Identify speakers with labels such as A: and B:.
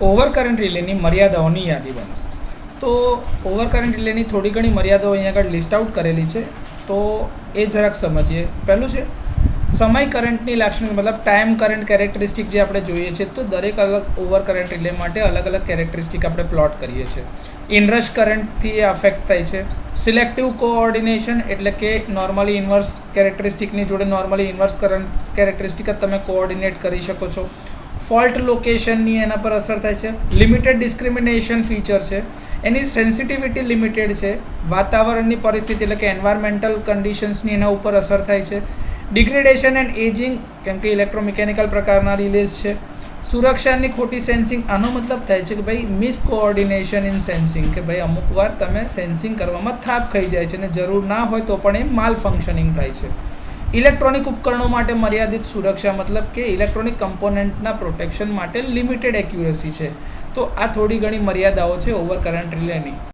A: ઓવરકરન્ટ રિલેની મર્યાદાઓની યાદી બનાવો. તો ઓવરકરન્ટ રિલેની થોડી ઘણી મર્યાદાઓ અહીંયા આગળ લિસ્ટ આઉટ કરેલી છે, તો એ જરાક સમજીએ. પહેલું છે સમય કરંટની લાક્ષણિક, મતલબ ટાઈમ કરંટ કેરેક્ટરિસ્ટિક જે આપણે જોઈએ છે. તો દરેક અલગ ઓવરકરન્ટ રિલે માટે અલગ અલગ કેરેક્ટરિસ્ટિક આપણે પ્લોટ કરીએ છીએ. ઇનરશ કરંટથી અફેક્ટ થાય છે. સિલેક્ટિવ કોઓર્ડિનેશન એટલે કે નોર્મલી ઇન્વર્સ કેરેક્ટરિસ્ટિકની જોડે નોર્મલી ઇન્વર્સ કરંટ કેરેક્ટરિસ્ટિક જ તમે કોઓર્ડિનેટ કરી શકો છો. ફોલ્ટ લોકેશનની એના પર અસર થાય છે. લિમિટેડ ડિસ્ક્રિમિનેશન ફીચર છે, એની સેન્સિટિવિટી લિમિટેડ છે. વાતાવરણની પરિસ્થિતિ એટલે કે એન્વાયરમેન્ટલ કન્ડિશન્સની એના ઉપર અસર થાય છે. ડિગ્રેડેશન એન્ડ એજિંગ, કેમ કે ઇલેક્ટ્રોમિકેનિકલ પ્રકારના રિલેઝ છે. સુરક્ષાની ખોટી સેન્સિંગ, આનો મતલબ થાય છે કે ભાઈ મિસ કોઓર્ડિનેશન ઇન સેન્સિંગ, કે ભાઈ અમુક વાર તમે સેન્સિંગ કરવામાં થાપ ખાઈ જાય છે અને જરૂર ના હોય તો પણ એ માલ ફંક્શનિંગ થાય છે. ઇલેક્ટ્રોનિક ઉપકરણો માટે મર્યાદિત સુરક્ષા, મતલબ કે ઇલેક્ટ્રોનિક કમ્પોનન્ટના પ્રોટેક્શન માટે લિમિટેડ એક્યુરસી છે. તો આ થોડી ઘણી મર્યાદાઓ છે ઓવરકરન્ટ રિલેની.